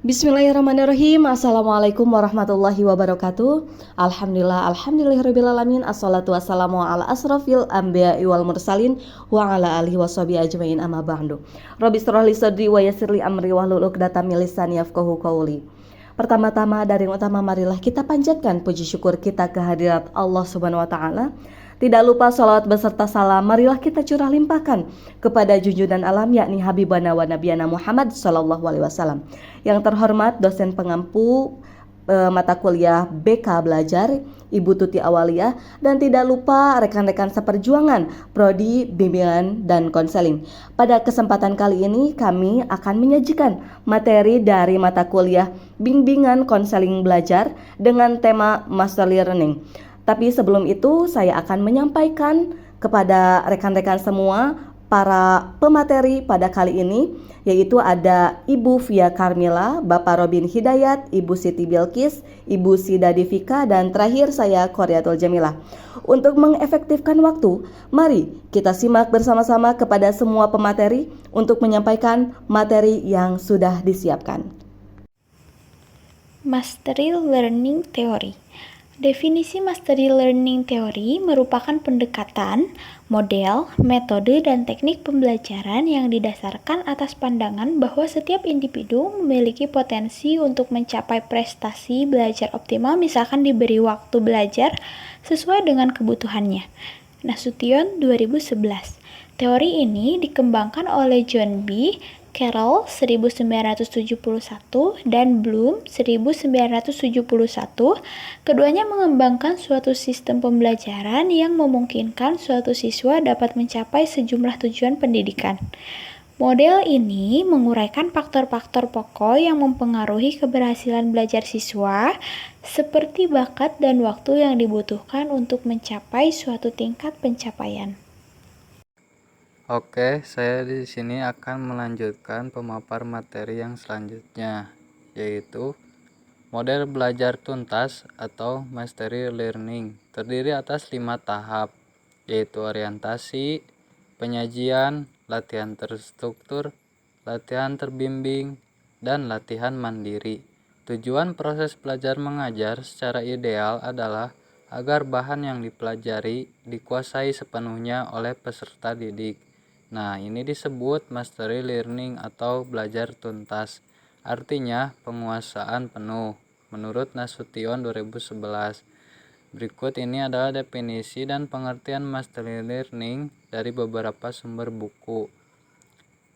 Bismillahirrahmanirrahim. Assalamualaikum warahmatullahi wabarakatuh. Alhamdulillahirrabbilalamin. Assalatu wassalamu ala asrafil anbiya'i wal mursalin wa ala alihi washabihi ajmain amma ba'du. Rabbi shrah li sadri wa yassir li amri wahlul 'uqdatam min lisani yafqahu qawli. Pertama-tama dari yang utama, marilah kita panjatkan puji syukur kita kehadirat Allah Subhanahu wa taala. Tidak lupa salawat beserta salam marilah kita curah limpahkan kepada junjungan alam, yakni Habibana wa Nabiyana Muhammad sallallahu alaihi wasallam. Yang terhormat dosen pengampu mata kuliah BK Belajar Ibu Tuti Awaliyah, dan tidak lupa rekan-rekan seperjuangan Prodi Bimbingan dan Konseling. Pada kesempatan kali ini kami akan menyajikan materi dari mata kuliah Bimbingan Konseling Belajar dengan tema Master Learning. Tapi sebelum itu saya akan menyampaikan kepada rekan-rekan semua para pemateri pada kali ini, yaitu ada Ibu Via Carmila, Bapak Robin Hidayat, Ibu Siti Bilkis, Ibu Sida Divika, dan terakhir saya Qoriatul Jamilah. Untuk mengefektifkan waktu, mari kita simak bersama-sama kepada semua pemateri untuk menyampaikan materi yang sudah disiapkan. Mastery Learning Theory. Definisi Mastery Learning Theory merupakan pendekatan, model, metode, dan teknik pembelajaran yang didasarkan atas pandangan bahwa setiap individu memiliki potensi untuk mencapai prestasi belajar optimal, misalkan diberi waktu belajar sesuai dengan kebutuhannya. Nasution 2011. Teori ini dikembangkan oleh John B. Carroll 1971 dan Bloom 1971. Keduanya mengembangkan suatu sistem pembelajaran yang memungkinkan suatu siswa dapat mencapai sejumlah tujuan pendidikan. Model ini menguraikan faktor-faktor pokok yang mempengaruhi keberhasilan belajar siswa, seperti bakat dan waktu yang dibutuhkan untuk mencapai suatu tingkat pencapaian. Oke, saya di sini akan melanjutkan pemapar materi yang selanjutnya, yaitu model belajar tuntas atau Mastery Learning. Terdiri atas 5 tahap, yaitu orientasi, penyajian, latihan terstruktur, latihan terbimbing, dan latihan mandiri. Tujuan proses belajar mengajar secara ideal adalah agar bahan yang dipelajari dikuasai sepenuhnya oleh peserta didik. Nah, ini disebut Mastery Learning atau belajar tuntas. Artinya penguasaan penuh menurut Nasution 2011. Berikut ini adalah definisi dan pengertian Mastery Learning dari beberapa sumber buku.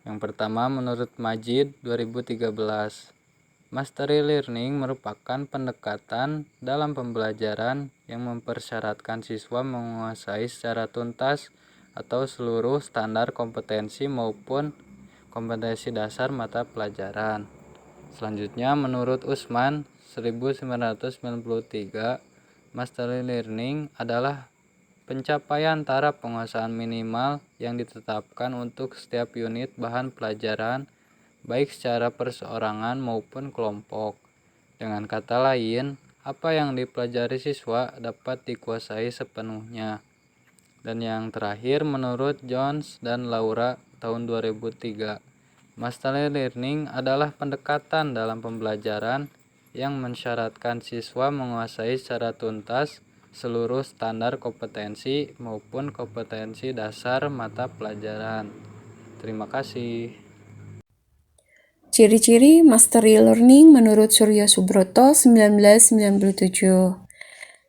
Yang pertama menurut Majid 2013. Mastery Learning merupakan pendekatan dalam pembelajaran yang mempersyaratkan siswa menguasai secara tuntas atau seluruh standar kompetensi maupun kompetensi dasar mata pelajaran. Selanjutnya menurut Usman 1993, Mastery Learning adalah pencapaian taraf penguasaan minimal yang ditetapkan untuk setiap unit bahan pelajaran, baik secara perseorangan maupun kelompok. Dengan kata lain, apa yang dipelajari siswa dapat dikuasai sepenuhnya. Dan yang terakhir menurut Jones dan Laura tahun 2003, Mastery Learning adalah pendekatan dalam pembelajaran yang mensyaratkan siswa menguasai secara tuntas seluruh standar kompetensi maupun kompetensi dasar mata pelajaran. Terima kasih. Ciri-ciri Mastery Learning menurut Suryo Subroto 1997.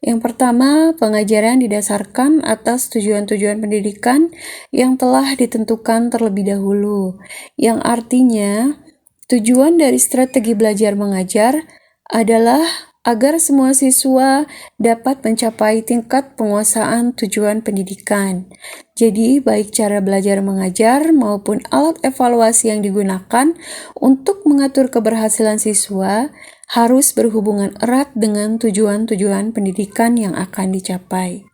Yang pertama, pengajaran didasarkan atas tujuan-tujuan pendidikan yang telah ditentukan terlebih dahulu, yang artinya tujuan dari strategi belajar mengajar adalah agar semua siswa dapat mencapai tingkat penguasaan tujuan pendidikan. Jadi, baik cara belajar mengajar maupun alat evaluasi yang digunakan untuk mengatur keberhasilan siswa harus berhubungan erat dengan tujuan-tujuan pendidikan yang akan dicapai.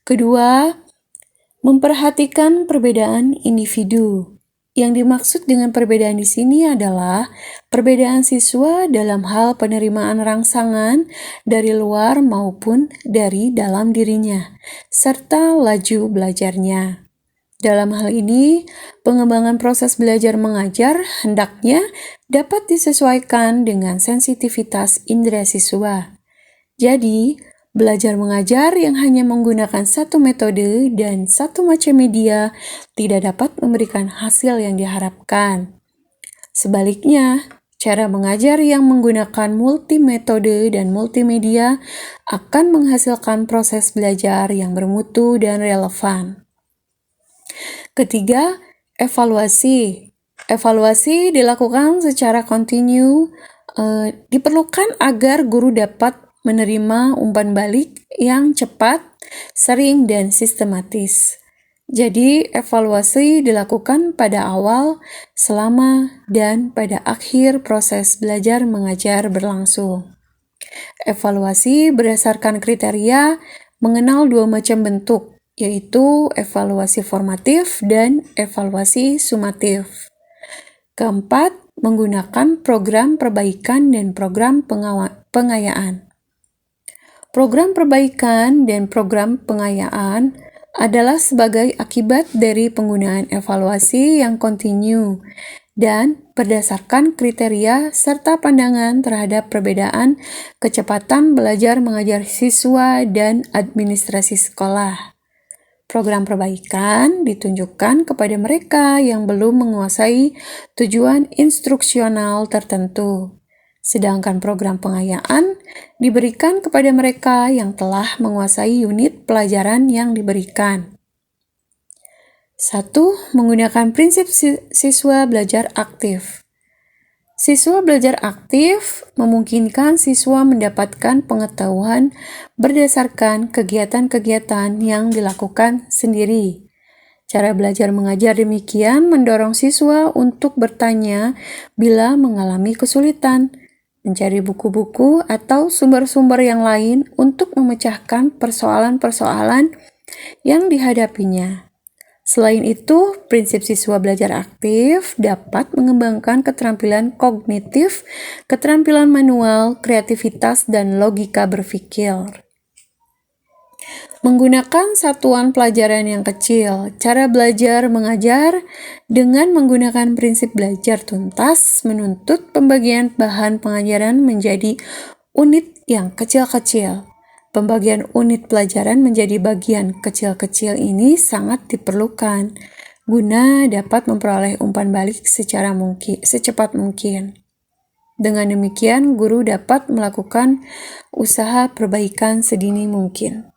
Kedua, memperhatikan perbedaan individu. Yang dimaksud dengan perbedaan di sini adalah perbedaan siswa dalam hal penerimaan rangsangan dari luar maupun dari dalam dirinya, serta laju belajarnya. Dalam hal ini, pengembangan proses belajar mengajar hendaknya dapat disesuaikan dengan sensitivitas indera siswa. Jadi, belajar mengajar yang hanya menggunakan satu metode dan satu macam media tidak dapat memberikan hasil yang diharapkan. Sebaliknya, cara mengajar yang menggunakan multimetode dan multimedia akan menghasilkan proses belajar yang bermutu dan relevan. Ketiga, evaluasi. Evaluasi dilakukan secara kontinu, diperlukan agar guru dapat menerima umpan balik yang cepat, sering, dan sistematis. Jadi, evaluasi dilakukan pada awal, selama, dan pada akhir proses belajar mengajar berlangsung. Evaluasi berdasarkan kriteria mengenal dua macam bentuk, yaitu evaluasi formatif dan evaluasi sumatif. Keempat, menggunakan program perbaikan dan program pengayaan. Program perbaikan dan program pengayaan adalah sebagai akibat dari penggunaan evaluasi yang kontinu dan berdasarkan kriteria serta pandangan terhadap perbedaan kecepatan belajar mengajar siswa dan administrasi sekolah. Program perbaikan ditunjukkan kepada mereka yang belum menguasai tujuan instruksional tertentu, sedangkan program pengayaan diberikan kepada mereka yang telah menguasai unit pelajaran yang diberikan. 1. Menggunakan prinsip siswa belajar aktif. Siswa belajar aktif memungkinkan siswa mendapatkan pengetahuan berdasarkan kegiatan-kegiatan yang dilakukan sendiri. Cara belajar mengajar demikian mendorong siswa untuk bertanya bila mengalami kesulitan, mencari buku-buku atau sumber-sumber yang lain untuk memecahkan persoalan-persoalan yang dihadapinya. Selain itu, prinsip siswa belajar aktif dapat mengembangkan keterampilan kognitif, keterampilan manual, kreativitas, dan logika berpikir. Menggunakan satuan pelajaran yang kecil, cara belajar mengajar dengan menggunakan prinsip belajar tuntas menuntut pembagian bahan pengajaran menjadi unit yang kecil-kecil. Pembagian unit pelajaran menjadi bagian kecil-kecil ini sangat diperlukan guna dapat memperoleh umpan balik secepat mungkin. Dengan demikian, guru dapat melakukan usaha perbaikan sedini mungkin.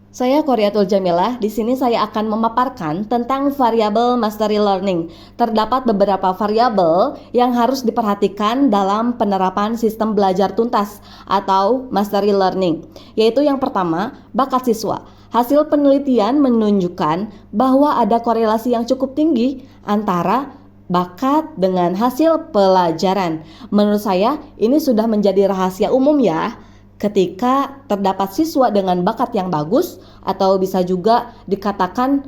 Saya Qoriatul Jamilah. Di sini saya akan memaparkan tentang variabel mastery learning. Terdapat beberapa variabel yang harus diperhatikan dalam penerapan sistem belajar tuntas atau mastery learning, yaitu yang pertama, bakat siswa. Hasil penelitian menunjukkan bahwa ada korelasi yang cukup tinggi antara bakat dengan hasil pelajaran. Menurut saya ini sudah menjadi rahasia umum ya. Ketika terdapat siswa dengan bakat yang bagus atau bisa juga dikatakan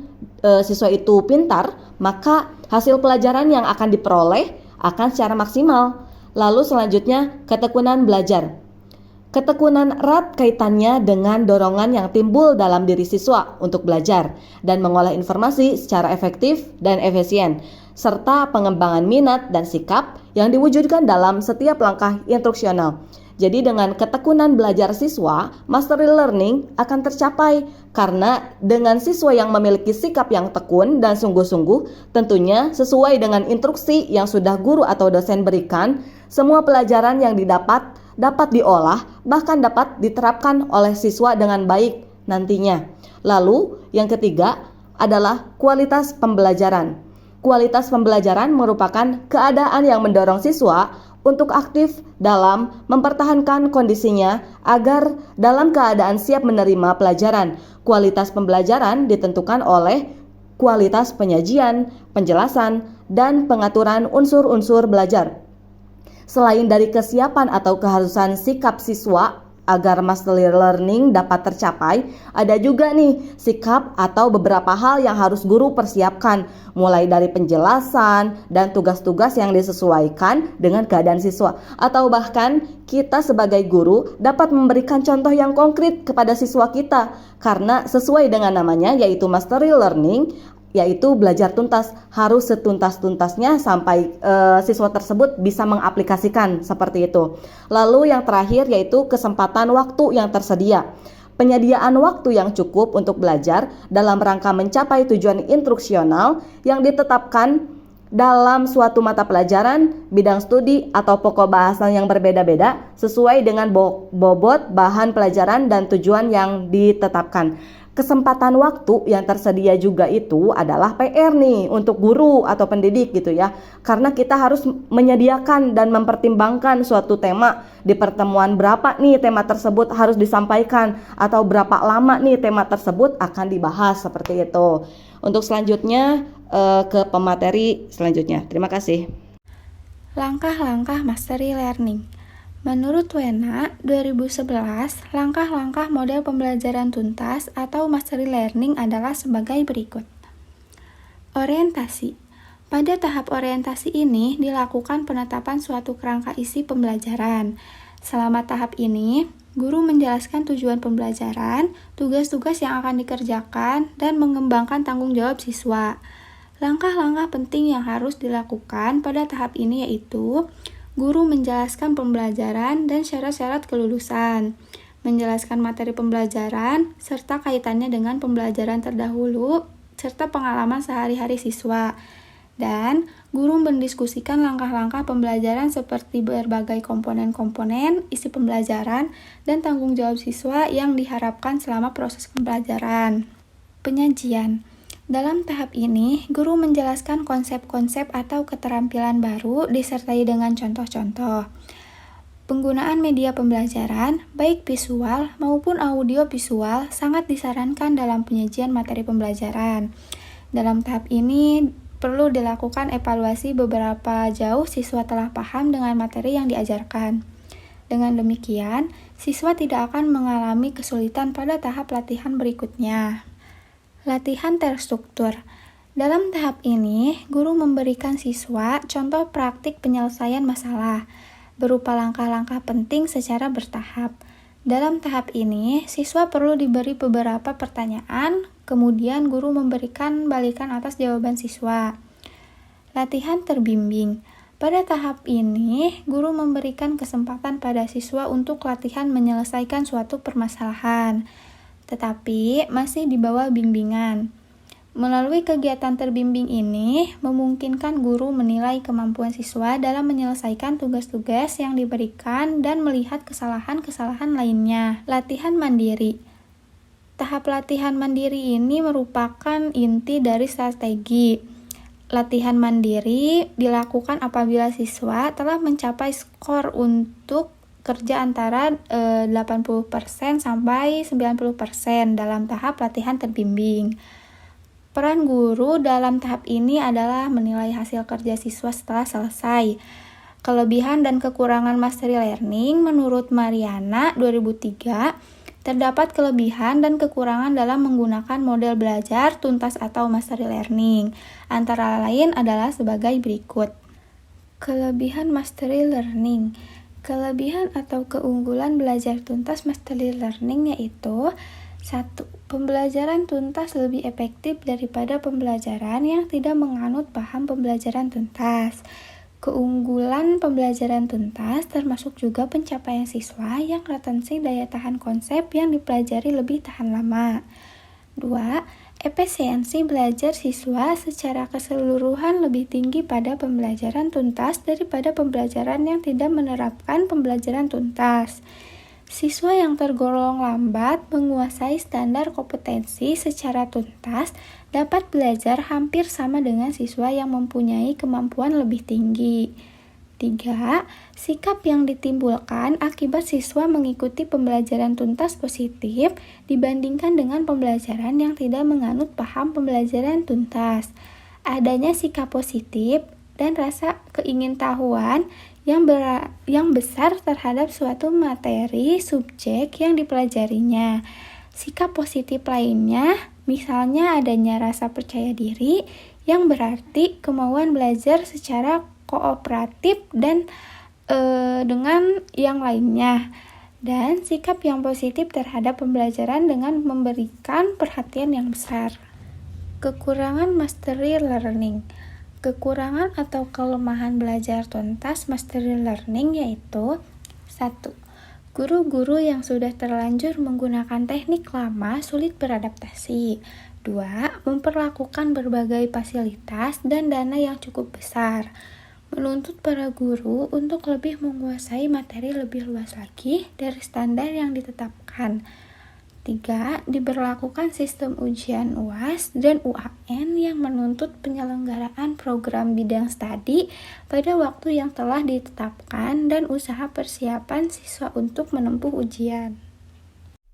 siswa itu pintar, maka hasil pelajaran yang akan diperoleh akan secara maksimal. Lalu selanjutnya, ketekunan belajar. Ketekunan erat kaitannya dengan dorongan yang timbul dalam diri siswa untuk belajar dan mengolah informasi secara efektif dan efisien, serta pengembangan minat dan sikap yang diwujudkan dalam setiap langkah instruksional. Jadi dengan ketekunan belajar siswa, mastery learning akan tercapai karena dengan siswa yang memiliki sikap yang tekun dan sungguh-sungguh, tentunya sesuai dengan instruksi yang sudah guru atau dosen berikan, semua pelajaran yang dapat diolah, bahkan dapat diterapkan oleh siswa dengan baik nantinya. Lalu yang ketiga adalah kualitas pembelajaran. Kualitas pembelajaran merupakan keadaan yang mendorong siswa untuk aktif dalam mempertahankan kondisinya agar dalam keadaan siap menerima pelajaran. Kualitas pembelajaran ditentukan oleh kualitas penyajian, penjelasan, dan pengaturan unsur-unsur belajar. Selain dari kesiapan atau keharusan sikap siswa agar mastery learning dapat tercapai, ada juga nih sikap atau beberapa hal yang harus guru persiapkan, mulai dari penjelasan dan tugas-tugas yang disesuaikan dengan keadaan siswa, atau bahkan kita sebagai guru dapat memberikan contoh yang konkret kepada siswa kita, karena sesuai dengan namanya yaitu mastery learning, yaitu belajar tuntas, harus setuntas-tuntasnya sampai siswa tersebut bisa mengaplikasikan seperti itu. Lalu yang terakhir yaitu kesempatan waktu yang tersedia. Penyediaan waktu yang cukup untuk belajar dalam rangka mencapai tujuan instruksional yang ditetapkan dalam suatu mata pelajaran, bidang studi, atau pokok bahasan yang berbeda-beda sesuai dengan bobot bahan pelajaran dan tujuan yang ditetapkan. Kesempatan waktu yang tersedia juga itu adalah PR nih untuk guru atau pendidik gitu ya. Karena kita harus menyediakan dan mempertimbangkan suatu tema di pertemuan berapa nih tema tersebut harus disampaikan atau berapa lama nih tema tersebut akan dibahas seperti itu. Untuk selanjutnya ke pemateri selanjutnya. Terima kasih. Langkah-langkah mastery learning. Menurut Wena, 2011, langkah-langkah model pembelajaran tuntas atau mastery learning adalah sebagai berikut. Orientasi. Pada tahap orientasi ini dilakukan penetapan suatu kerangka isi pembelajaran. Selama tahap ini, guru menjelaskan tujuan pembelajaran, tugas-tugas yang akan dikerjakan, dan mengembangkan tanggung jawab siswa. Langkah-langkah penting yang harus dilakukan pada tahap ini yaitu guru menjelaskan pembelajaran dan syarat-syarat kelulusan, menjelaskan materi pembelajaran, serta kaitannya dengan pembelajaran terdahulu, serta pengalaman sehari-hari siswa. Dan guru mendiskusikan langkah-langkah pembelajaran seperti berbagai komponen-komponen, isi pembelajaran, dan tanggung jawab siswa yang diharapkan selama proses pembelajaran. Penyajian. Dalam tahap ini, guru menjelaskan konsep-konsep atau keterampilan baru disertai dengan contoh-contoh. Penggunaan media pembelajaran, baik visual maupun audio visual, sangat disarankan dalam penyajian materi pembelajaran. Dalam tahap ini, perlu dilakukan evaluasi beberapa jauh siswa telah paham dengan materi yang diajarkan. Dengan demikian, siswa tidak akan mengalami kesulitan pada tahap latihan berikutnya. Latihan terstruktur. Dalam tahap ini, guru memberikan siswa contoh praktik penyelesaian masalah, berupa langkah-langkah penting secara bertahap. Dalam tahap ini, siswa perlu diberi beberapa pertanyaan, kemudian guru memberikan balikan atas jawaban siswa. Latihan terbimbing. Pada tahap ini, guru memberikan kesempatan pada siswa untuk latihan menyelesaikan suatu permasalahan, tetapi masih di bawah bimbingan. Melalui kegiatan terbimbing ini, memungkinkan guru menilai kemampuan siswa dalam menyelesaikan tugas-tugas yang diberikan dan melihat kesalahan-kesalahan lainnya. Latihan mandiri. Tahap latihan mandiri ini merupakan inti dari strategi. Latihan mandiri dilakukan apabila siswa telah mencapai skor untuk kerja antara 80% sampai 90% dalam tahap latihan terbimbing. Peran guru dalam tahap ini adalah menilai hasil kerja siswa setelah selesai. Kelebihan dan kekurangan mastery learning menurut Mariana 2003, terdapat kelebihan dan kekurangan dalam menggunakan model belajar tuntas atau mastery learning. Antara lain adalah sebagai berikut. Kelebihan mastery learning. Kelebihan atau keunggulan belajar tuntas mastery learning yaitu 1. Pembelajaran tuntas lebih efektif daripada pembelajaran yang tidak menganut paham pembelajaran tuntas. Keunggulan pembelajaran tuntas termasuk juga pencapaian siswa yang retensi daya tahan konsep yang dipelajari lebih tahan lama. 2. Efisiensi belajar siswa secara keseluruhan lebih tinggi pada pembelajaran tuntas daripada pembelajaran yang tidak menerapkan pembelajaran tuntas. Siswa yang tergolong lambat menguasai standar kompetensi secara tuntas dapat belajar hampir sama dengan siswa yang mempunyai kemampuan lebih tinggi. 3. Sikap yang ditimbulkan akibat siswa mengikuti pembelajaran tuntas positif dibandingkan dengan pembelajaran yang tidak menganut paham pembelajaran tuntas. Adanya sikap positif dan rasa keingintahuan yang besar terhadap suatu materi subjek yang dipelajarinya. Sikap positif lainnya, misalnya adanya rasa percaya diri yang berarti kemauan belajar secara kooperatif dan dengan yang lainnya, dan sikap yang positif terhadap pembelajaran dengan memberikan perhatian yang besar. Kekurangan mastery learning. Kekurangan atau kelemahan belajar tuntas mastery learning yaitu 1. Guru-guru yang sudah terlanjur menggunakan teknik lama sulit beradaptasi. 2. Memperlakukan berbagai fasilitas dan dana yang cukup besar. Menuntut para guru untuk lebih menguasai materi lebih luas lagi dari standar yang ditetapkan. 3. Diberlakukan sistem ujian UAS dan UAN yang menuntut penyelenggaraan program bidang studi pada waktu yang telah ditetapkan dan usaha persiapan siswa untuk menempuh ujian.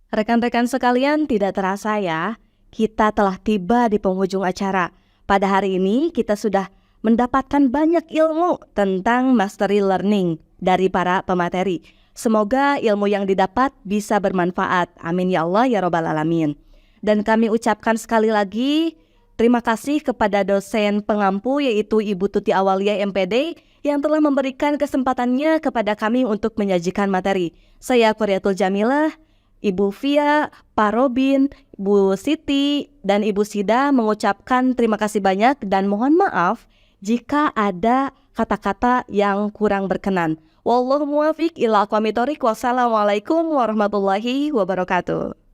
Rekan-rekan sekalian, tidak terasa ya, kita telah tiba di penghujung acara. Pada hari ini kita sudah mendapatkan banyak ilmu tentang mastery learning dari para pemateri. Semoga ilmu yang didapat bisa bermanfaat. Amin ya Allah ya Rabbal Alamin. Dan kami ucapkan sekali lagi terima kasih kepada dosen pengampu yaitu Ibu Tuti Awalia MPD yang telah memberikan kesempatannya kepada kami untuk menyajikan materi. Saya Qoriatul Jamilah, Ibu Fia, Pak Robin, Bu Siti, dan Ibu Sida mengucapkan terima kasih banyak dan mohon maaf jika ada kata-kata yang kurang berkenan. Wallahu muwaffiq ila aqwamit thoriq. Wassalamualaikum warahmatullahi wabarakatuh.